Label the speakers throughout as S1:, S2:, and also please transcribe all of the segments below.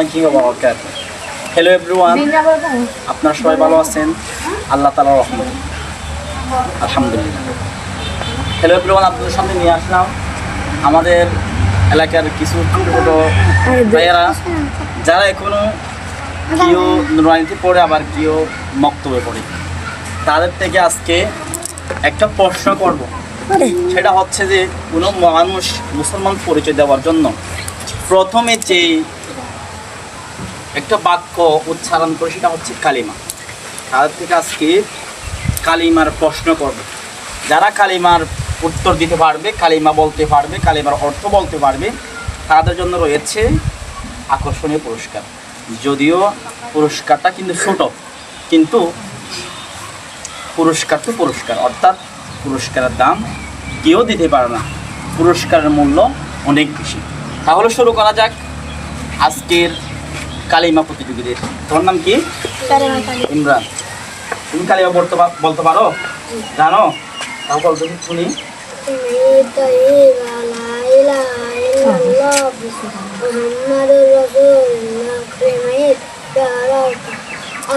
S1: আলাইকুম ওয়া বারাকাতুহু। হ্যালো এভরিওয়ান, আপনারা সবাই ভালো আছেন? আল্লাহ তাআলার রহমতে আলহামদুলিল্লাহ। হ্যালো এভরিওয়ান, আপনাদের সামনে নিয়ে আসলাম আমাদের এলাকার কিছু ছোটো ছোটো ভাইয়েরা, যারা এখনও কেউ নুরানিতে পড়ে আবার কেউ মক্তবে পড়ে। তাদের থেকে আজকে একটা প্রশ্ন করব। সেটা হচ্ছে যে কোনো মানুষ মুসলমান পরিচয় দেওয়ার জন্য প্রথমে যে একটা বাক্য উচ্চারণ করে সেটা হচ্ছে কালিমা। তাদের থেকে আজকে কালিমার প্রশ্ন করব। যারা কালিমার উত্তর দিতে পারবে, কালিমা বলতে পারবে, কালিমার অর্থ বলতে পারবে, তাদের জন্য রয়েছে আকর্ষণীয় পুরস্কার। যদিও পুরস্কারটা কিন্তু ছোট, কিন্তু পুরস্কার তো পুরস্কার, অর্থাৎ পুরস্কারের দাম কেউ দিতে পারে না, পুরস্কারের মূল্য অনেক বেশি। তাহলে শুরু করা যাক আজকের কালিমা প্রতিযোগীদের। তোমার নাম কি? ইমরান। তুমি কালিমা বলতে পারো? জানো? তাও বলতে শুনি।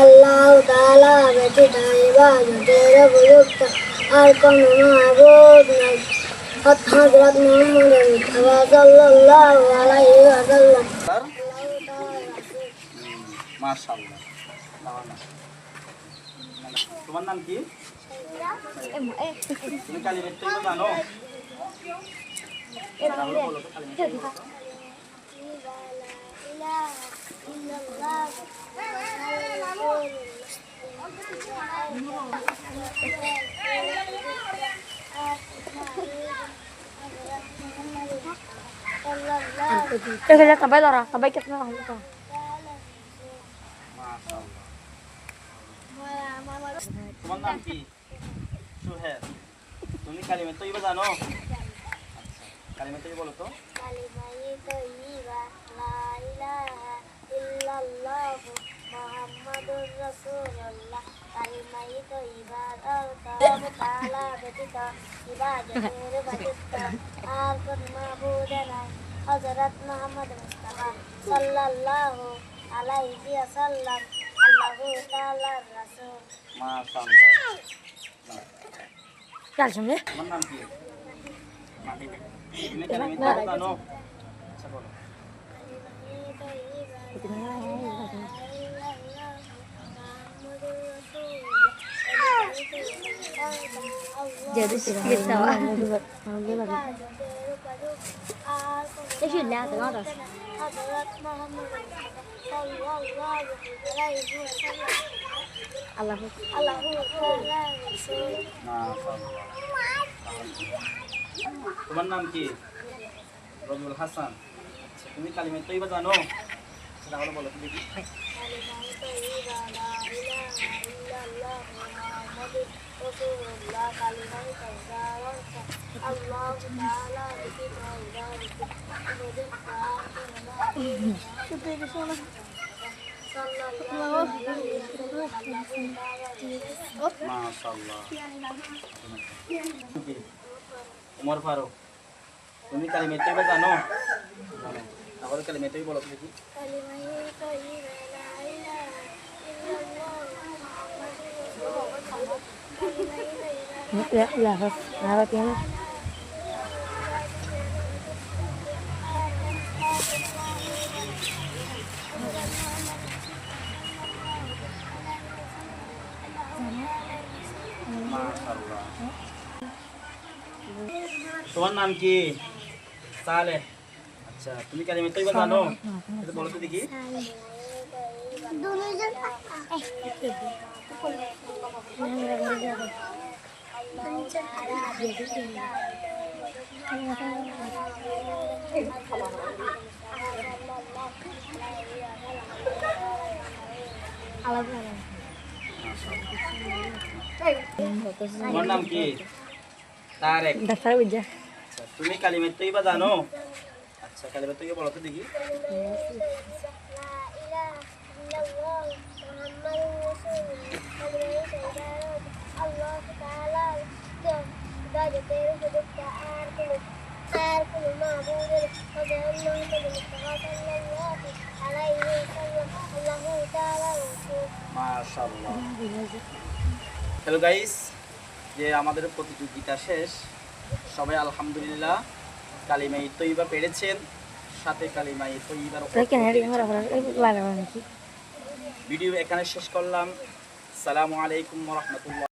S2: আল্লাহ তাআলা ব্যতীত ইবাদতের উপযুক্ত আর কোনো মাবুদ নাই। হযরত মুহাম্মদ সাল্লাল্লাহু আলাইহি ওয়াসাল্লাম।
S1: মাশাআল্লাহ। তোমার নাম কি? তুমি কালিমা জানো? বলো তো কালিমা।
S2: Kaya tabay Laura, tabay kita na ako.
S1: তোমার নাম কি? সুহেল। তুমি কালিমা তৈবা জানো? আচ্ছা, কালিমা তৈবা বলো তো।
S2: কালিমায়ে তৈবা লা ইলাহা ইল্লাল্লাহ মুহাম্মাদুর রাসূলুল্লাহ। কালিমায়ে তৈবা আল্লাহ তাআলা ব্যতীত ইবাদতের উপযুক্ত আর কোনো মাবুদ নাই। হযরত মুহাম্মদ মুস্তাফা সাল্লাল্লাহু আলাইহি ওয়াসাল্লাম আল্লাহু তাআলার রাসূল।
S1: মাশাআল্লাহ।
S2: চল সামনে।
S1: তোমার নাম কি? মাহি। তুমি কালিমা তৈবা জানো? আচ্ছা বলো।
S2: Jadi kita sudah tengok atas. Allahu
S1: তোমার নাম কি? রবিউল হাসান। আচ্ছা, তুমি কালিমা তৈবা জানো? তাহলে বলো তো দেখি। মাশাআল্লাহ। উমর ফারুক। তুমি কালিমা তৈবা জানো? তাহলে কালিমা তৈবা বলো তো দেখি।
S2: Harap yan.
S1: মাশাআল্লাহ। তোমার নাম কি? সালেহ। আচ্ছা, তুমি কালিমা তৈবা জানো? এটা বলো তো দেখি। তোমার নাম কি? তারেক।
S2: Daftar aja.
S1: আচ্ছা, তুমি কালিমা তৈবা জানো? আচ্ছা, কালিমা তৈবা বলো তো দেখি।
S2: আর কোনো মাবুদের
S1: মাশাআল্লাহ। হ্যালো গাইস, যে আমাদের প্রতিযোগিতা শেষ, সবাই আলহামদুলিল্লাহ কালিমায়ে তৈয়বা পেরেছেন, সাথে কালিমায়ে তৈয়বার ভিডিও এখানে শেষ করলাম। আসসালামু আলাইকুম ওয়া রাহমাতুল্লাহ।